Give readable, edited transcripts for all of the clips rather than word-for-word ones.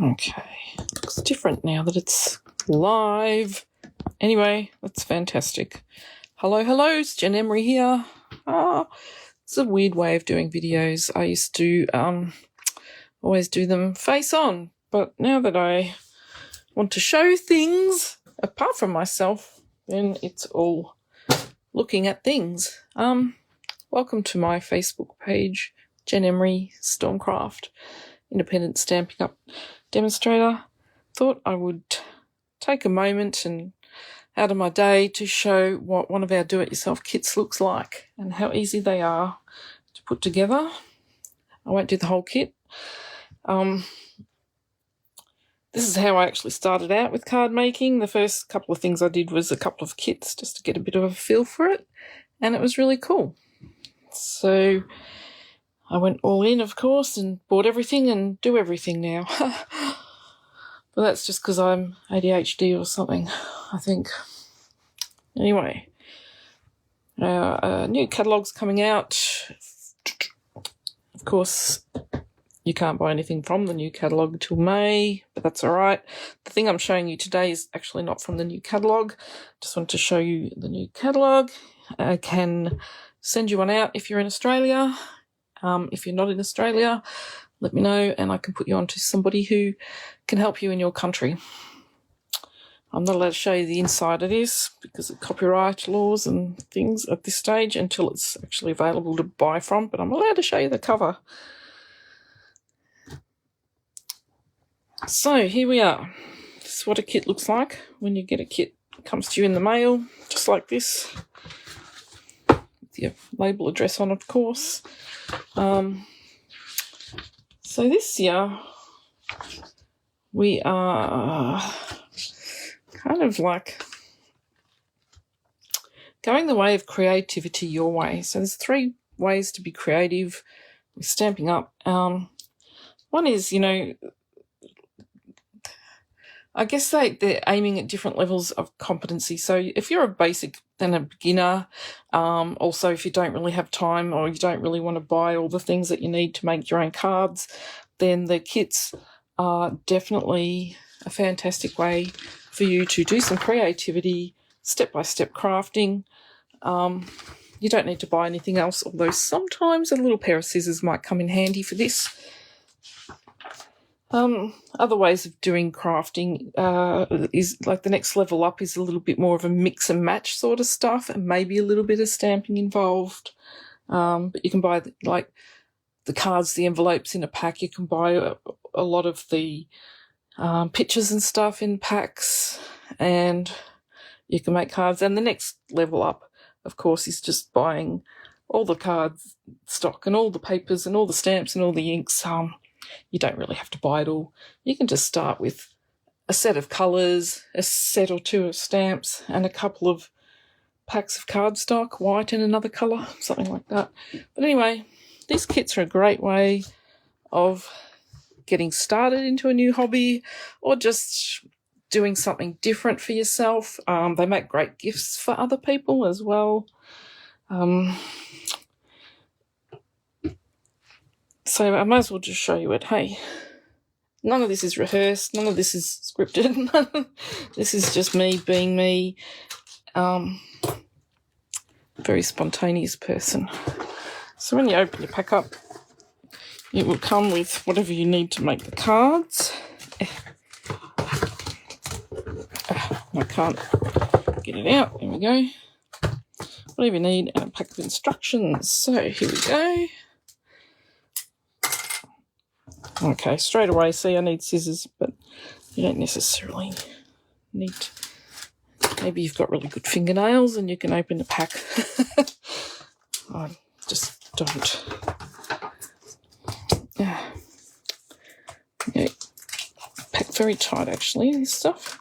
Okay, looks different now that it's live. Anyway, that's fantastic. Hello, it's Jen Emery here. It's a weird way of doing videos. I used to always do them face on, but now that I want to show things apart from myself, then it's all looking at things. Welcome to my Facebook page, Jen Emery Stormcraft, independent Stampin' Up demonstrator. Thought I would take a moment and out of my day to show what one of our do-it-yourself kits looks like and how easy they are to put together. I won't do the whole kit. This is how I actually started out with card making. The first couple of things I did was a couple of kits just to get a bit of a feel for it, and it was really cool. So I went all in, of course, and bought everything and do everything now. But that's just because I'm ADHD or something, I think. Anyway, new catalogue's coming out. Of course, you can't buy anything from the new catalogue until May, but that's all right. The thing I'm showing you today is actually not from the new catalogue. Just wanted to show you the new catalogue. I can send you one out if you're in Australia. If you're not in Australia, let me know and I can put you on to somebody who can help you in your country. I'm not allowed to show you the inside of this because of copyright laws and things at this stage until it's actually available to buy from, but I'm allowed to show you the cover. So here we are. This is what a kit looks like when you get a kit. It comes to you in the mail, just like this. With your label address on, of course. So this year we are kind of like going the way of creativity your way. So there's 3 ways to be creative with Stampin' Up. One is, I guess they're aiming at different levels of competency. So if you're a basic and a beginner, also if you don't really have time or you don't really want to buy all the things that you need to make your own cards, then the kits are definitely a fantastic way for you to do some creativity, step-by-step crafting. You don't need to buy anything else, although sometimes a little pair of scissors might come in handy for this. Other ways of doing crafting is like the next level up is a little bit more of a mix and match sort of stuff and maybe a little bit of stamping involved. But you can buy like the cards, the envelopes in a pack. You can buy a lot of the pictures and stuff in packs and you can make cards. And the next level up, of course, is just buying all the cards stock and all the papers and all the stamps and all the inks. You don't really have to buy it all. You can just start with a set of colours, a set or 2 of stamps, and a couple of packs of cardstock, white and another colour, something like that. But anyway, these kits are a great way of getting started into a new hobby or just doing something different for yourself. They make great gifts for other people as well. So I might as well just show you it. Hey, none of this is rehearsed. None of this is scripted. This is just me being me. Very spontaneous person. So when you open your pack up, it will come with whatever you need to make the cards. I can't get it out. There we go. Whatever you need and a pack of instructions. So here we go. Okay, straight away, see I need scissors, but you don't necessarily need... Maybe you've got really good fingernails and you can open the pack. I just don't. Okay. Packed very tight, actually, this stuff.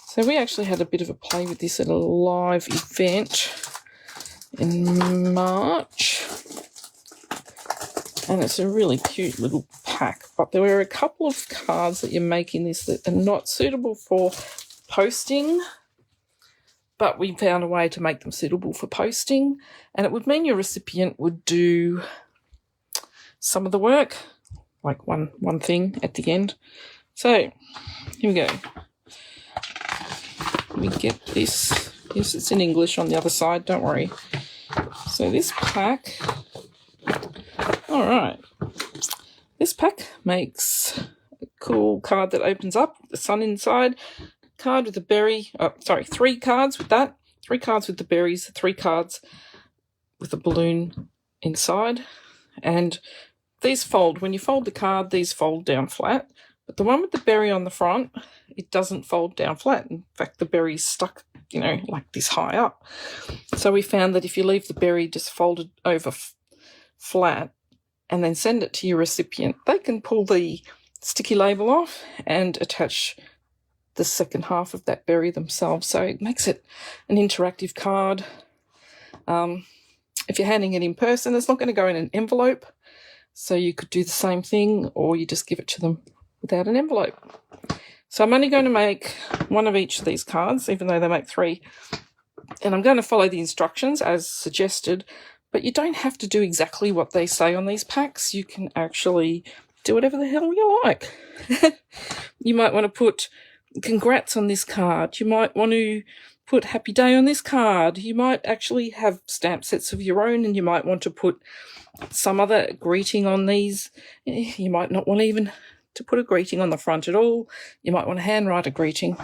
So we actually had a bit of a play with this at a live event in March. And it's a really cute little pack. But there were a couple of cards that you make in this that are not suitable for posting. But we found a way to make them suitable for posting. And it would mean your recipient would do some of the work, like one thing at the end. So, here we go. Let me get this. Yes, it's in English on the other side, don't worry. So this pack, alright, this pack makes a cool card that opens up, the sun inside, card with the berry, 3 cards with that, 3 cards with the berries, 3 cards with a balloon inside, and these fold. When you fold the card, these fold down flat, but the one with the berry on the front, it doesn't fold down flat. In fact, the berry's stuck, you know, like this high up. So we found that if you leave the berry just folded over flat and then send it to your recipient, they can pull the sticky label off and attach the second half of that berry themselves. So it makes it an interactive card. If you're handing it in person, it's not going to go in an envelope. So you could do the same thing, or you just give it to them without an envelope. So I'm only going to make 1 of each of these cards, even though they make 3. And I'm going to follow the instructions as suggested, but you don't have to do exactly what they say on these packs. You can actually do whatever the hell you like. You might want to put congrats on this card. You might want to put happy day on this card. You might actually have stamp sets of your own, and you might want to put some other greeting on these. You might not want even to put a greeting on the front at all. You might want to handwrite a greeting.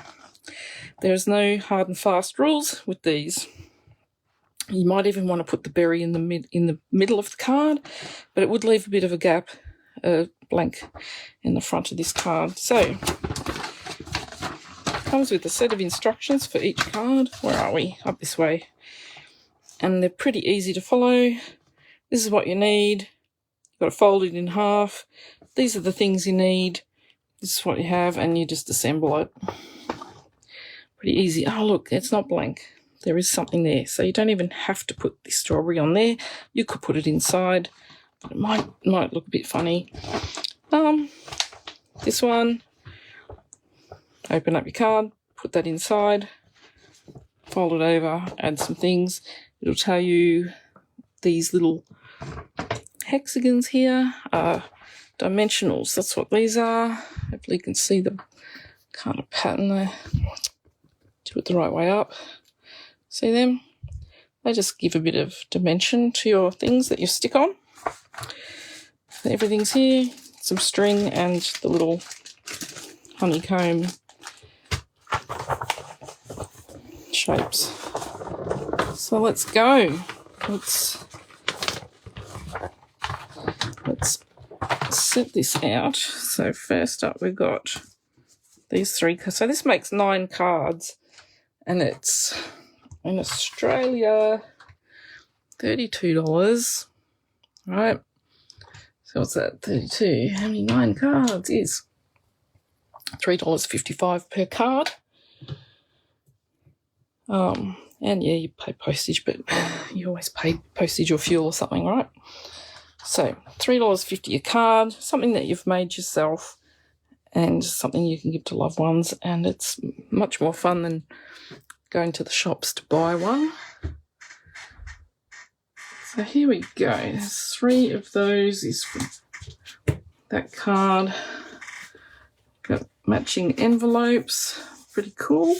There's no hard and fast rules with these. You might even want to put the berry in the middle of the card, but it would leave a bit of a gap, blank in the front of this card. So it comes with a set of instructions for each card. Where are we? Up this way. And they're pretty easy to follow. This is what you need. You've got to fold it in half. These are the things you need. This is what you have, and you just assemble it. Pretty easy. Oh, look, it's not blank. There is something there. So you don't even have to put the strawberry on there. You could put it inside, but it might look a bit funny. This one, open up your card, put that inside, fold it over, add some things. It'll tell you these little hexagons here are dimensionals. That's what these are. Hopefully you can see the kind of pattern there. Do it the right way up. See them? They just give a bit of dimension to your things that you stick on. Everything's here. Some string and the little honeycomb shapes. So let's go. Let's set this out. So first up we've got these 3. So this makes 9 cards, and it's in Australia $32. Right. So what's that? 32. How many 9 cards is? $3.55 per card. And yeah, you pay postage, but you always pay postage or fuel or something, right? So $3.50 a card, something that you've made yourself and something you can give to loved ones, and it's much more fun than going to the shops to buy one. So here we go. There's 3 of those is for that card. Got matching envelopes. Pretty cool.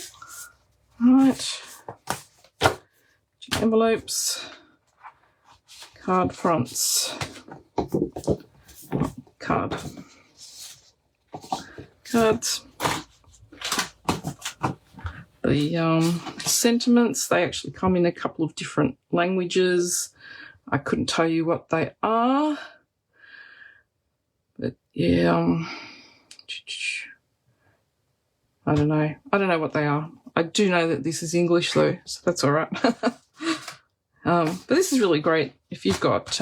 Right. Envelopes. Card fronts. Cards. The sentiments, they actually come in a couple of different languages. I couldn't tell you what they are, but yeah, I don't know what they are. I do know that this is English though, so that's all right. But this is really great if you've got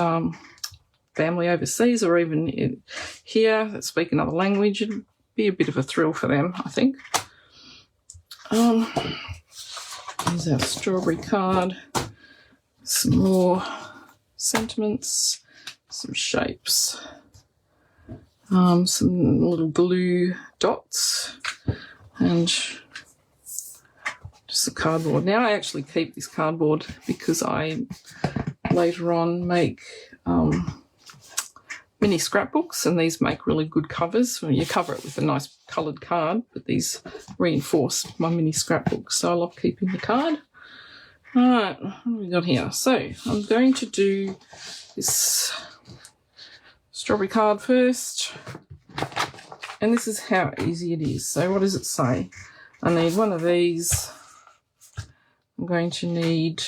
family overseas or even here that speak another language. It'd be a bit of a thrill for them, I think. Here's our strawberry card. Some more sentiments, some shapes, some little blue dots, and just the cardboard. Now I actually keep this cardboard because I later on make mini scrapbooks, and these make really good covers. Well, you cover it with a nice coloured card, but these reinforce my mini scrapbook, so I love keeping the card. All right, what have we got here? So I'm going to do this strawberry card first, and this is how easy it is. So what does it say? I need one of these. I'm going to need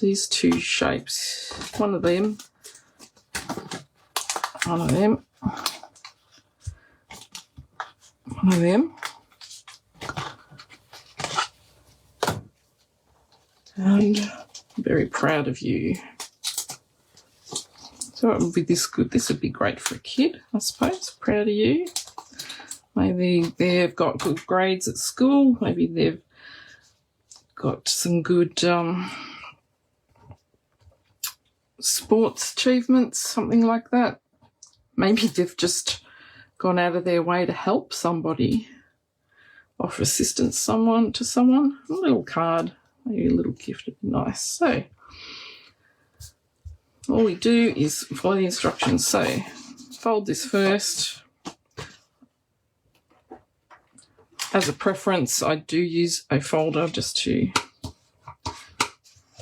these two shapes, one of them, one of them, one of them, and I'm very proud of you. So it would be this good. This would be great for a kid, I suppose. Proud of you. Maybe they've got good grades at school. Maybe they've got some good sports achievements, something like that. Maybe they've just gone out of their way to help somebody, offer assistance to someone. A little card, maybe a little gift would be nice. So all we do is follow the instructions. So fold this first. As a preference, I do use a folder just to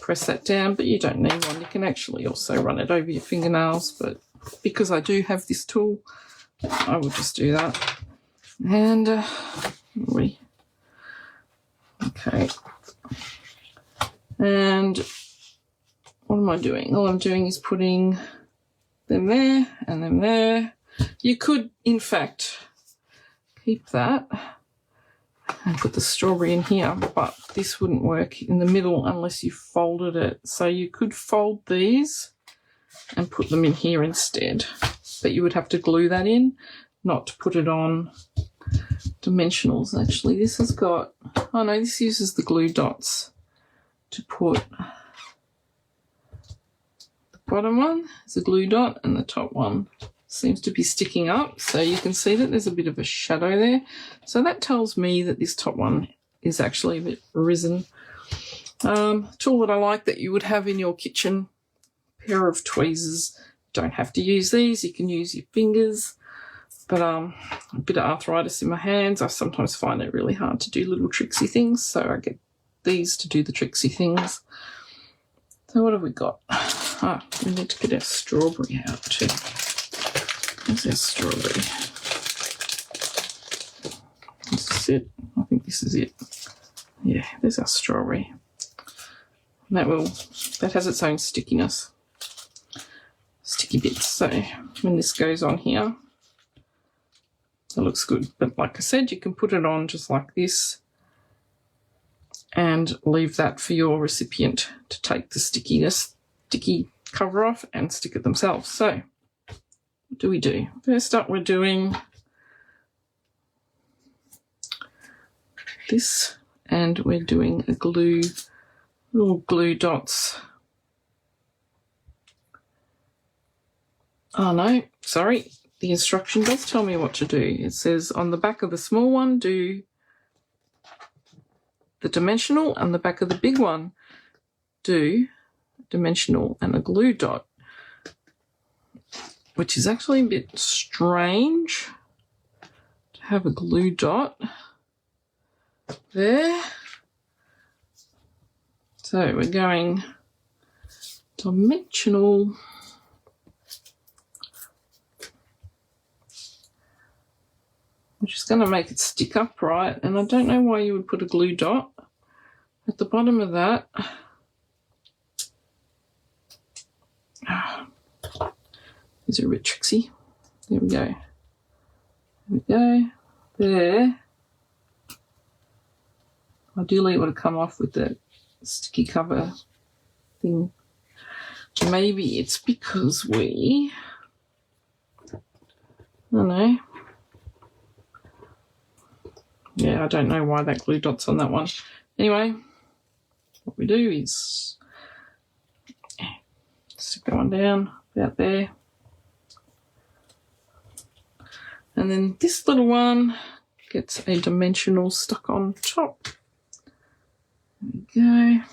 press that down, but you don't need one. You can actually also run it over your fingernails, but because I do have this tool, I will just do that. And okay. And what am I doing? All I'm doing is putting them there and them there. You could, in fact, keep that and put the strawberry in here, but this wouldn't work in the middle unless you folded it. So you could fold these and put them in here instead, but you would have to glue that in, not to put it on dimensionals. Actually, this has got, oh no, this uses the glue dots to put. The bottom one is a glue dot and the top one seems to be sticking up, so you can see that there's a bit of a shadow there. So that tells me that this top one is actually a bit risen. Tool that I like that you would have in your kitchen, pair of tweezers. Don't have to use these, you can use your fingers, but a bit of arthritis in my hands, I sometimes find it really hard to do little tricksy things, so I get these to do the tricksy things. So what have we got? We need to get our strawberry out too. Where's our strawberry? This is it. I think this is it. Yeah, there's our strawberry. And that has its own stickiness. Sticky bits. So when this goes on here, it looks good. But like I said, you can put it on just like this and leave that for your recipient to take the sticky cover off and stick it themselves. So what do we do? First up, we're doing this, and we're doing a little glue dots. Oh no, sorry. The instruction does tell me what to do. It says on the back of the small one, do the dimensional, and the back of the big one, do dimensional and a glue dot, which is actually a bit strange to have a glue dot there. So we're going dimensional, which is going to make it stick upright, and I don't know why you would put a glue dot at the bottom of that. These are a bit tricksy. There we go. There we go. There. Ideally it would have come off with the sticky cover thing. Maybe it's because I don't know. Yeah, I don't know why that glue dot's on that one. Anyway, what we do is stick that one down about there. And then this little one gets a dimensional stuck on top. There we go.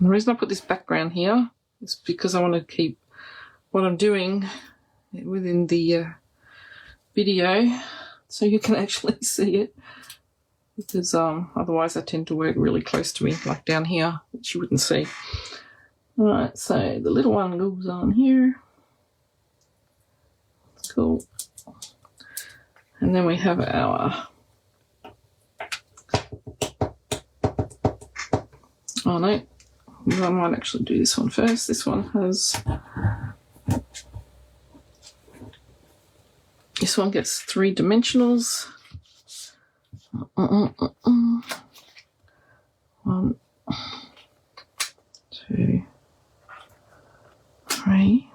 And the reason I put this background here is because I want to keep what I'm doing within the video so you can actually see it, because otherwise I tend to work really close to me, like down here, which you wouldn't see. Alright, so the little one goes on here. Cool. And then we have our, oh no, I might actually do this one first. This one has, this one gets 3 dimensionals. 1, 2, 3.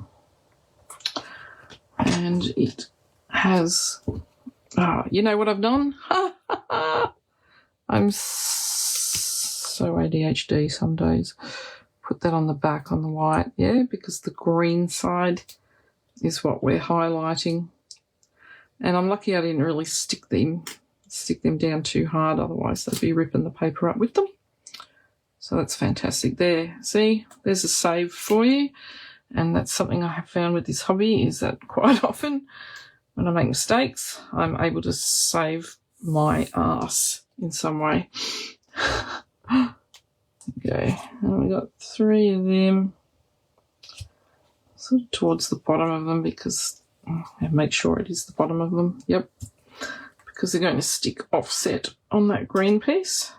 And it has, you know what I've done? I'm so ADHD some days. Put that on the back on the white, yeah, because the green side is what we're highlighting. And I'm lucky I didn't really stick them down too hard, otherwise they'd be ripping the paper up with them. So that's fantastic there. See, there's a save for you. And that's something I have found with this hobby, is that quite often when I make mistakes, I'm able to save my ass in some way. Okay, and we got 3 of them, sort of towards the bottom of them, because I make sure it is the bottom of them. Yep, because they're going to stick offset on that green piece.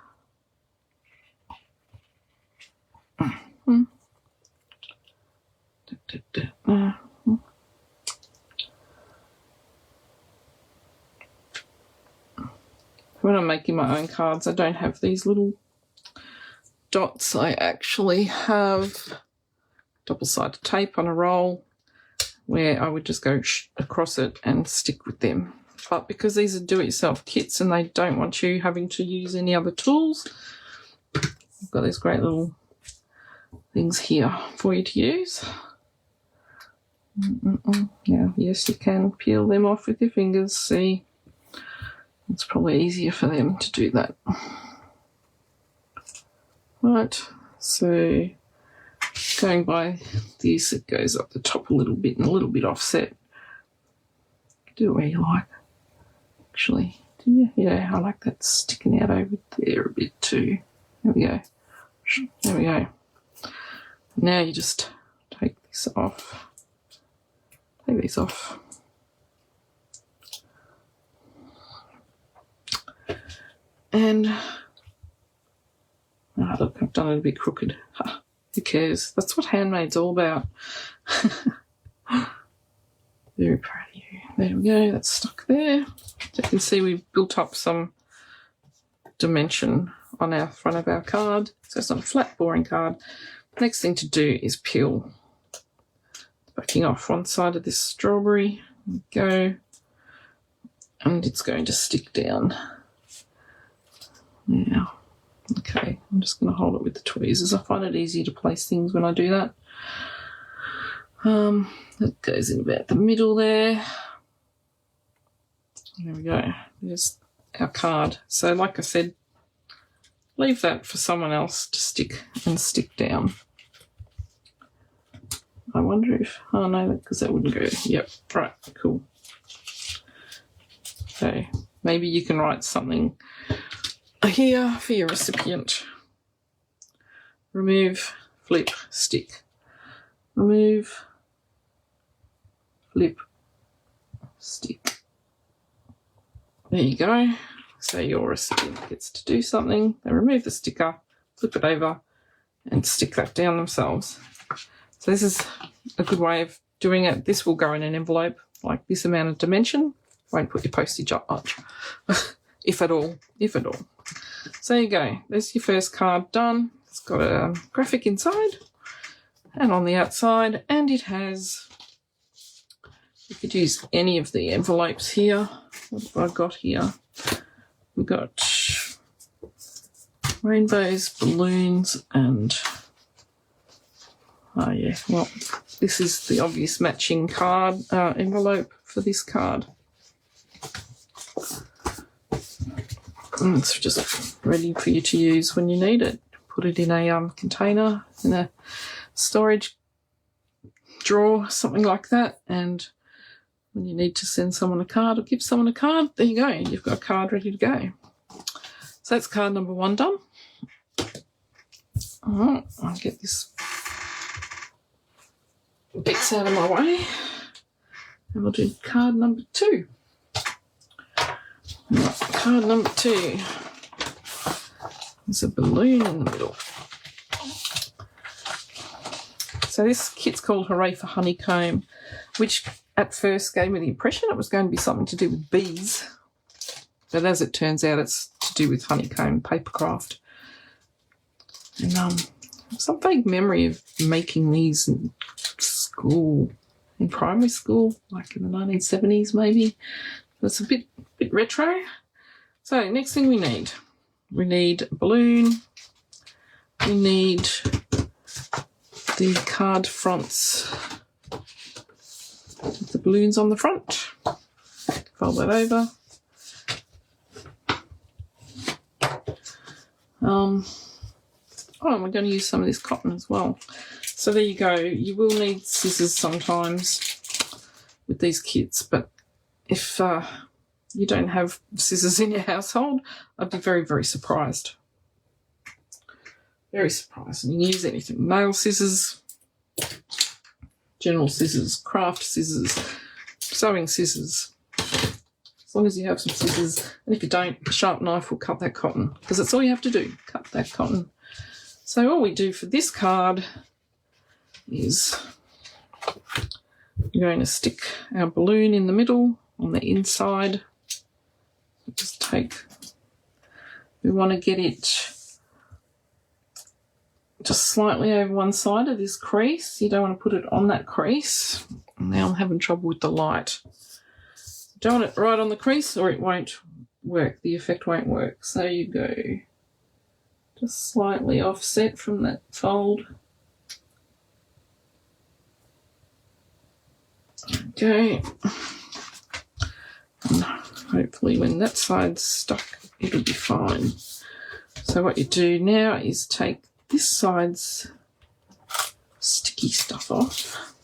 When I'm making my own cards, I don't have these little dots. I actually have double-sided tape on a roll where I would just go across it and stick with them. But because these are do-it-yourself kits and they don't want you having to use any other tools, I've got these great little things here for you to use. Now, yes, you can peel them off with your fingers. See, it's probably easier for them to do that. Right, so going by this, it goes up the top a little bit and a little bit offset. Do it where you like. Actually, do you? Yeah, I like that sticking out over there a bit too. There we go. There we go. Now you just take this off. Take these off. And, oh look, I've done it a bit crooked. Who cares? That's what handmade's all about. Very proud of you. There we go, that's stuck there. So you can see we've built up some dimension on our front of our card. So it's not a flat, boring card. The next thing to do is peel. Backing off one side of this strawberry. There we go. And it's going to stick down. Now, okay, I'm just going to hold it with the tweezers. I find it easier to place things when I do that. That goes in about the middle there. There we go. There's our card. So like I said, leave that for someone else to stick down. I wonder if, oh no, because that wouldn't go. Yep, right, cool. So maybe you can write something here for your recipient. Remove, flip, stick. Remove, flip, stick. There you go. So your recipient gets to do something. They remove the sticker, flip it over, and stick that down themselves. So this is a good way of doing it. This will go in an envelope like this amount of dimension. Won't put your postage up much, if at all, if at all. So there you go. There's your first card done. It's got a graphic inside and on the outside, and it has, you could use any of the envelopes here. What have I got here? We've got rainbows, balloons, and oh yeah, well, this is the obvious matching card envelope for this card. And it's just ready for you to use when you need it. put it in a container, in a storage drawer, something like that. And when you need to send someone a card or give someone a card, there you go. You've got a card ready to go. So that's card number 1 done. All right, I'll get this bits out of my way. And we'll do card number 2. Right, card number 2. There's a balloon in the middle. So this kit's called Hooray for Honeycomb, which at first gave me the impression it was going to be something to do with bees. But as it turns out, it's to do with honeycomb papercraft. And some vague memory of making these in school, in primary school, like in the 1970s maybe. It's a bit retro. So next thing we need a balloon. We need the card fronts with the balloons on the front. Fold that over. Oh, we're going to use some of this cotton as well. So there you go. You will need scissors sometimes with these kits, but if you don't have scissors in your household, I'd be very, very surprised. Very surprised. And you can use anything. Nail scissors, general scissors, craft scissors, sewing scissors. As long as you have some scissors. And if you don't, a sharp knife will cut that cotton, because that's all you have to do, cut that cotton. So all we do for this card is we're going to stick our balloon in the middle on the inside. Just we want to get it just slightly over one side of this crease. You don't want to put it on that crease. Now I'm having trouble with the light. You don't want it right on the crease or it won't work. The effect won't work. So you go just slightly offset from that fold. Okay. And hopefully when that side's stuck, it'll be fine. So what you do now is take this side's sticky stuff off.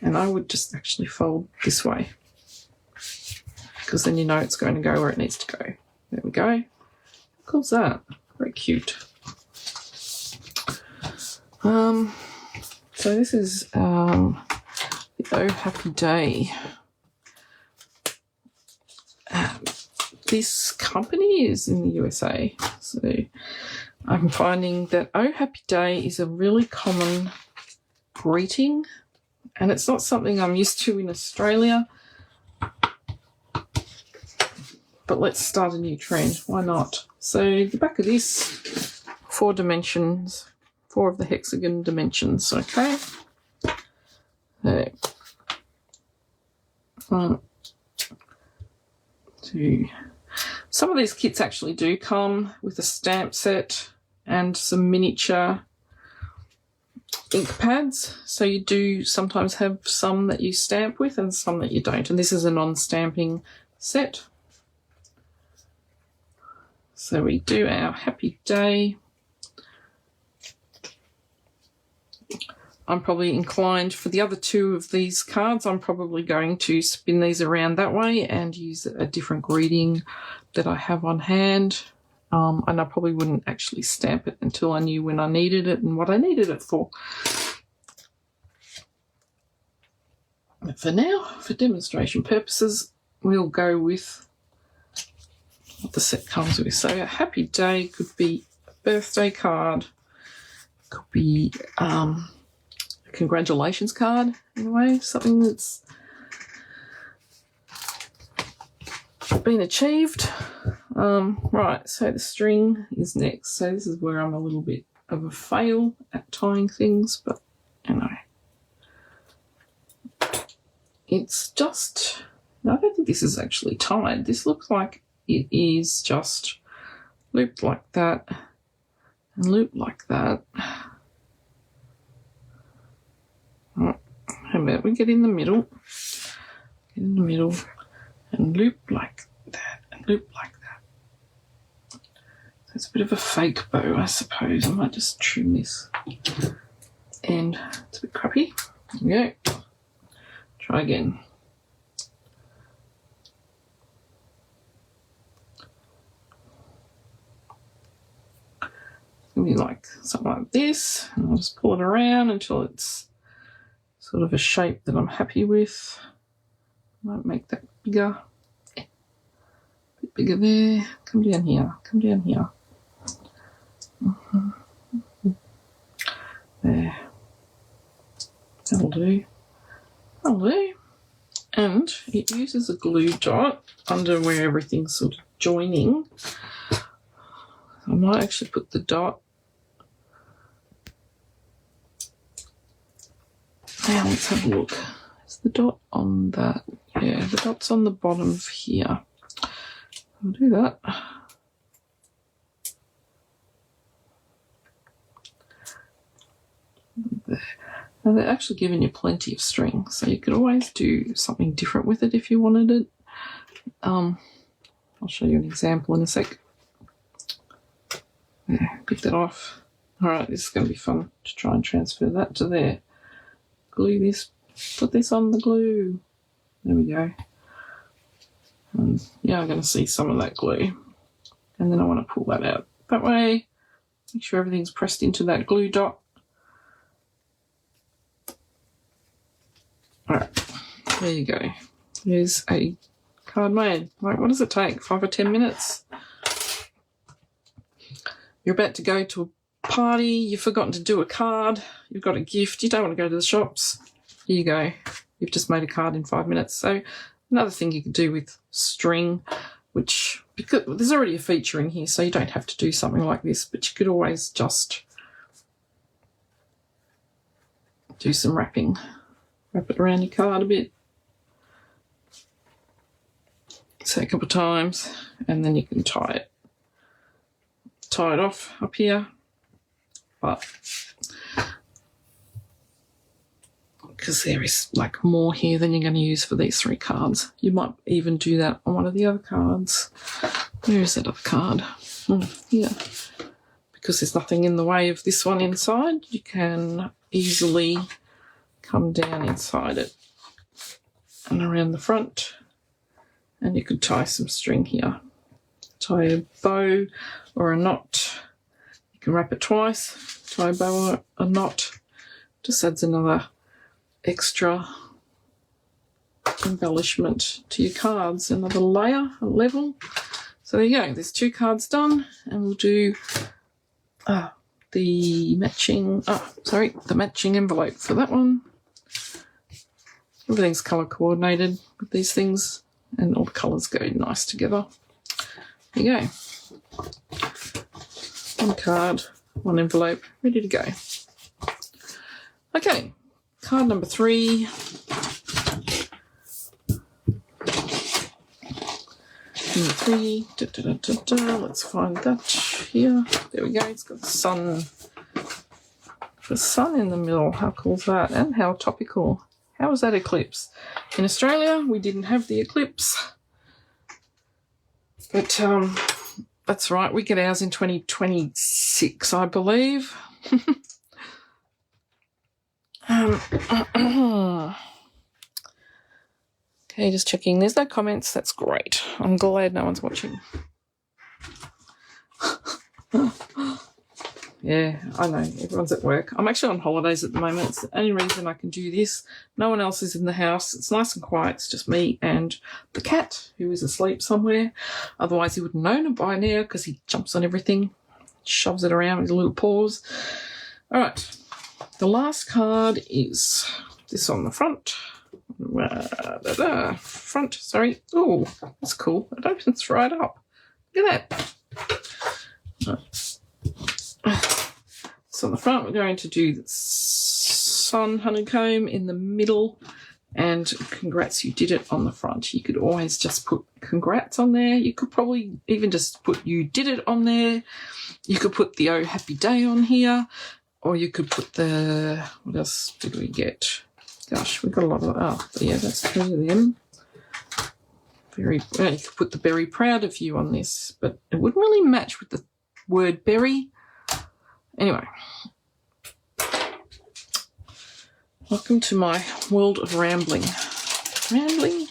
And I would just actually fold this way, because then you know it's going to go where it needs to go. There we go. Cool's that? Very cute. So this is the Oh Happy Day. This company is in the USA, so I'm finding that Oh Happy Day is a really common greeting, and it's not something I'm used to in Australia. But let's start a new trend. Why not? So the back of this, 4 dimensions, 4 of the hexagon dimensions. Okay. So, 1, 2. Some of these kits actually do come with a stamp set and some miniature ink pads. So you do sometimes have some that you stamp with and some that you don't. And this is a non-stamping set. So we do our Happy Day. I'm probably inclined for the other 2 of these cards, I'm probably going to spin these around that way and use a different greeting that I have on hand. And I probably wouldn't actually stamp it until I knew when I needed it and what I needed it for. But for now, for demonstration purposes, we'll go with what the set comes with. So a Happy Day could be a birthday card, could be a congratulations card in a way, something that's been achieved. Right, so the string is next. So this is where I'm a little bit of a fail at tying things, but you know, it's just, no, I don't think this is actually tied. This looks like it is just looped like that and looped like that. How about we get in the middle, and loop like that and loop like that. It's a bit of a fake bow, I suppose. I might just trim this end. It's a bit crappy. There we go. Try again. It's going to be like something like this. And I'll just pull it around until it's sort of a shape that I'm happy with. Might make that bigger. A bit bigger there. Come down here. Come down here. There. That'll do. That'll do. And it uses a glue dot under where everything's sort of joining. I might actually put the dot. Now let's have a look. Is the dot on that? Yeah, the dot's on the bottom of here. I'll do that. There. Now they're actually giving you plenty of string, so you could always do something different with it if you wanted it. I'll show you an example in a sec. Yeah, pick that off. Alright, this is going to be fun to try and transfer that to there. Glue this, put this on the glue. There we go. And yeah, I'm going to see some of that glue. And then I want to pull that out that way. Make sure everything's pressed into that glue dot. Alright, there you go. There's a card made. Like, what does it take? 5 or 10 minutes? You're about to go to a party, you've forgotten to do a card, you've got a gift, you don't want to go to the shops. Here you go. You've just made a card in 5 minutes. So another thing you could do with string, which, because there's already a feature in here, so you don't have to do something like this, but you could always just do some wrapping. Wrap it around your card a bit. Say a couple of times, and then you can tie it off up here. But because there is like more here than you're going to use for these 3 cards. You might even do that on one of the other cards. Where is that other card? Here. Because there's nothing in the way of this one inside, you can easily come down inside it and around the front, and you could tie some string here. Tie a bow or a knot. You can wrap it twice, tie a bow or a knot. Just adds another extra embellishment to your cards, another layer, a level. So there you go, there's 2 cards done, and we'll do the matching envelope for that one. Everything's colour coordinated with these things, and all the colours go nice together. There you go. 1 card, 1 envelope, ready to go. Okay, card number 3. Number 3. Let's find that here. There we go. It's got the sun. The sun in the middle. How cool is that? And how topical. How was that eclipse? In Australia, we didn't have the eclipse. But that's right. We get ours in 2026, I believe. Okay, just checking. There's no comments. That's great. I'm glad no one's watching. Yeah, I know. Everyone's at work. I'm actually on holidays at the moment. It's the only reason I can do this. No one else is in the house. It's nice and quiet. It's just me and the cat, who is asleep somewhere. Otherwise, he would have known it by now because he jumps on everything, shoves it around with his little paws. All right. The last card is this on the front. Front, sorry. Oh, that's cool. It opens right up. Look at that. So on the front, we're going to do the sun honeycomb in the middle, and congrats, you did it on the front. You could always just put congrats on there. You could probably even just put you did it on there. You could put the oh happy day on here, or you could put the, what else did we get? Gosh, we've got a lot of, yeah, that's 3 of them. You could put the very proud of you on this, but it wouldn't really match with the word berry. Anyway, welcome to my world of rambling. Rambling.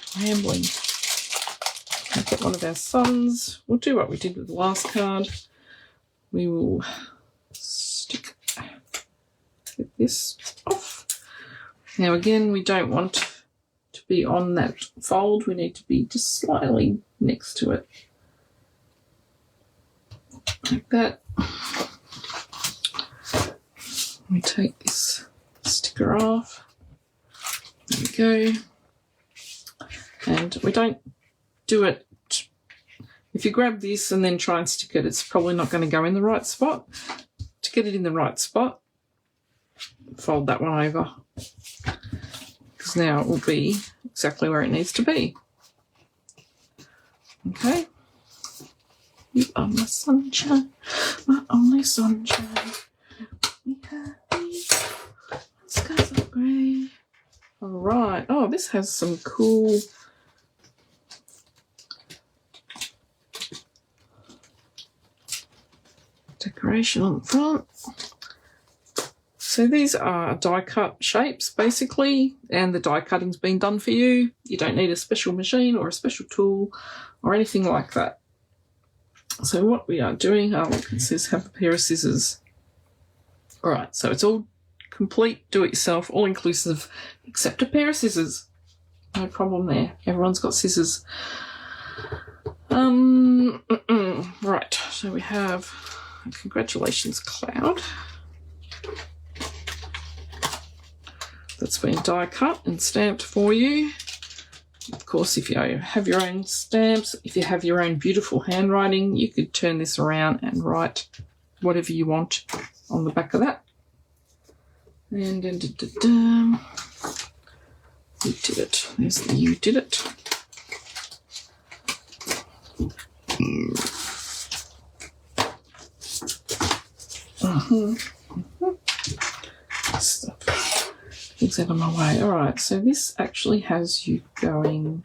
I'll get one of our suns. We'll do what we did with the last card. We will get this off. Now again, we don't want to be on that fold. We need to be just slightly next to it. Like that. We take this sticker off. There we go. And we don't do it. If you grab this and then try and stick it, it's probably not going to go in the right spot. To get it in the right spot, fold that one over, because now it will be exactly where it needs to be. Okay. You are my sunshine, my only sunshine. We happy, skies are grey. All right. Oh, this has some cool decoration on the front. So these are die cut shapes basically, and the die cutting's been done for you. You don't need a special machine or a special tool or anything like that. So what we are doing, oh look, it says have a pair of scissors. All right, so it's all complete, do it yourself, all inclusive, except a pair of scissors. No problem there. Everyone's got scissors. Right, so we have a congratulations cloud that's been die cut and stamped for you. Of course, if you have your own stamps, if you have your own beautiful handwriting, you could turn this around and write whatever you want on the back of that. And you did it. There's the you did it. Stuff. Things out of my way. All right, so this actually has you doing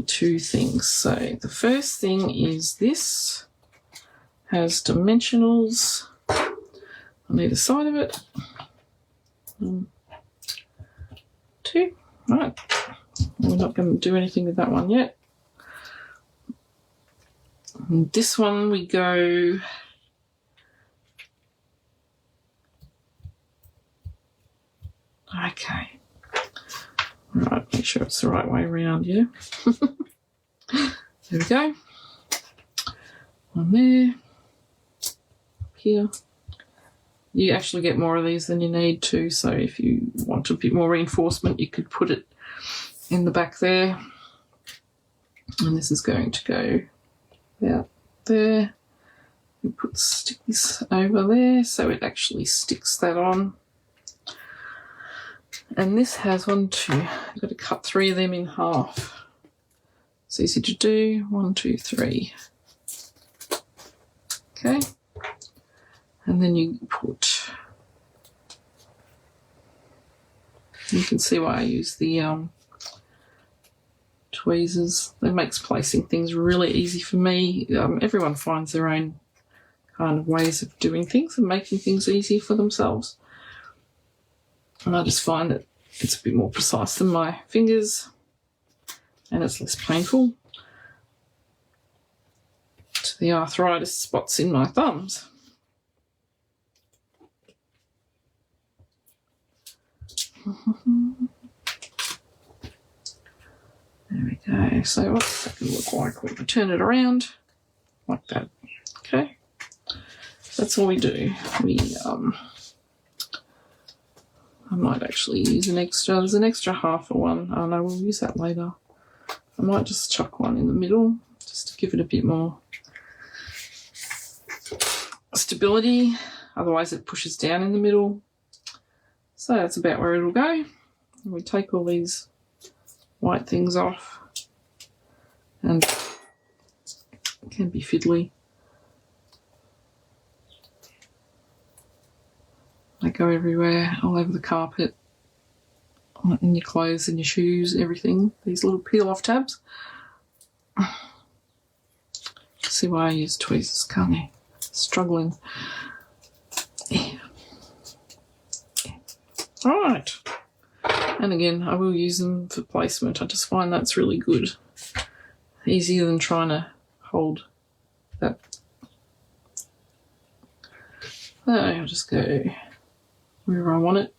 two things. So the first thing is this has dimensionals on either side of it. 2. Right. We're not going to do anything with that one yet. And this one we go okay. Right, make sure it's the right way around, yeah. There we go. One there. Here. You actually get more of these than you need to, so if you want a bit more reinforcement, you could put it in the back there. And this is going to go out there. You stick this over there so it actually sticks that on. And this has 1, 2. I've got to cut 3 of them in half. It's easy to do. 1, 2, 3. Okay. And then you put, you can see why I use the tweezers. That makes placing things really easy for me. Everyone finds their own kind of ways of doing things and making things easy for themselves. And I just find that it's a bit more precise than my fingers and it's less painful to the arthritis spots in my thumbs. There we go. So what's that going to look like when we turn it around? Like that. Okay. That's all we do. I might actually use an extra. There's an extra half of one. Oh no, we'll use that later. I might just chuck one in the middle just to give it a bit more stability. Otherwise it pushes down in the middle. So that's about where it'll go. We take all these white things off, and it can be fiddly. They go everywhere, all over the carpet, in your clothes and your shoes, everything. These little peel-off tabs. see why I use tweezers, can't you? Struggling. Yeah. All right. And again, I will use them for placement. I just find that's really good. Easier than trying to hold that. So I'll just go wherever I want it,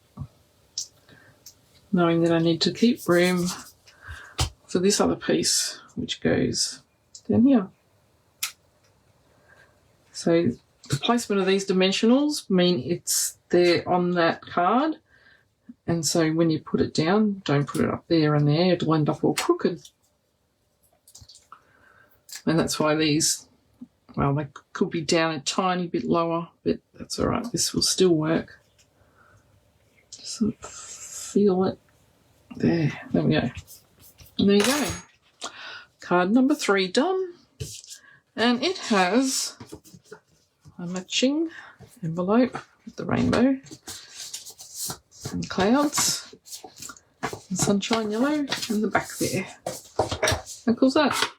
knowing that I need to keep room for this other piece, which goes down here. So the placement of these dimensionals mean it's there on that card. And so when you put it down, don't put it up there and there. It'll end up all crooked. And that's why these, well, they could be down a tiny bit lower, but that's all right. This will still work. Just sort of feel it. There we go. And there you go. Card number 3 done. And it has a matching envelope with the rainbow and clouds and sunshine yellow in the back there. How cool's that?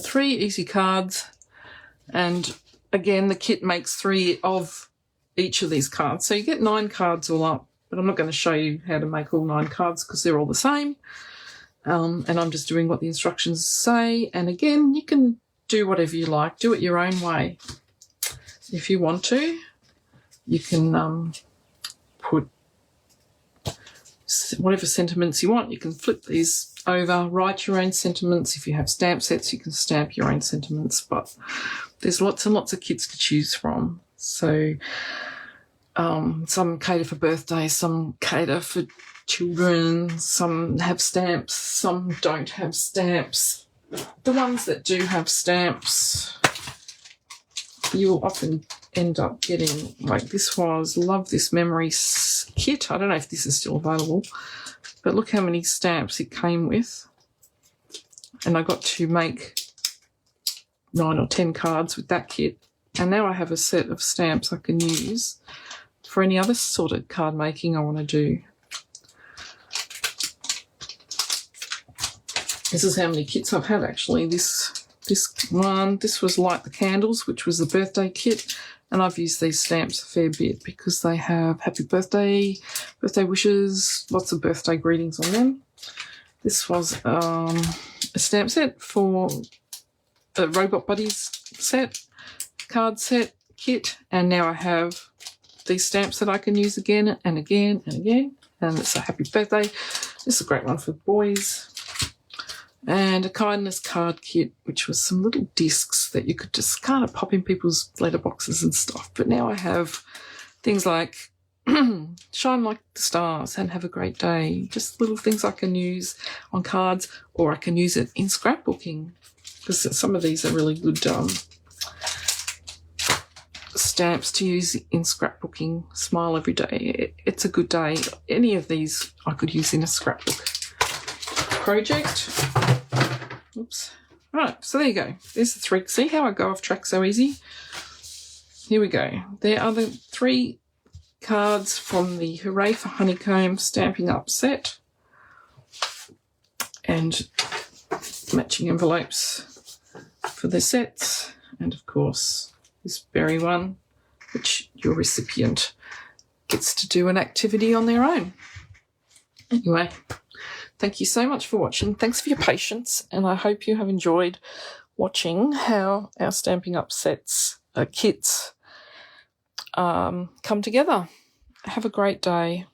Three easy cards, and again the kit makes 3 of each of these cards, so you get 9 cards all up, but I'm not going to show you how to make all 9 cards because they're all the same, and I'm just doing what the instructions say. And again, you can do whatever you like, do it your own way. If you want to, you can put whatever sentiments you want. You can flip these over, write your own sentiments. If you have stamp sets, you can stamp your own sentiments, but there's lots and lots of kits to choose from. So some cater for birthdays, some cater for children, some have stamps, some don't have stamps. The ones that do have stamps, you'll often end up getting, like this was, love this memories kit. I don't know if this is still available, but look how many stamps it came with. And I got to make 9 or 10 cards with that kit. And now I have a set of stamps I can use for any other sort of card making I want to do. This is how many kits I've had actually. This was Light the Candles, which was the birthday kit. And I've used these stamps a fair bit because they have happy birthday, birthday wishes, lots of birthday greetings on them. This was a stamp set for the Robot Buddies set, card set, kit. And now I have these stamps that I can use again and again and again. And it's a happy birthday. This is a great one for boys. And a kindness card kit, which was some little discs that you could just kind of pop in people's letterboxes and stuff. But now I have things like shine like the stars and have a great day. Just little things I can use on cards, or I can use it in scrapbooking, because some of these are really good stamps to use in scrapbooking. Smile every day. It's a good day. Any of these I could use in a scrapbook project. Oops. Right, so there you go. There's the 3. See how I go off track so easy? Here we go. There are the 3 cards from the Hooray for Honeycomb Stampin' Up set. And matching envelopes for the sets. And of course, this berry one, which your recipient gets to do an activity on their own. Anyway, thank you so much for watching. Thanks for your patience, and I hope you have enjoyed watching how our Stampin' Up sets, kits, come together. Have a great day.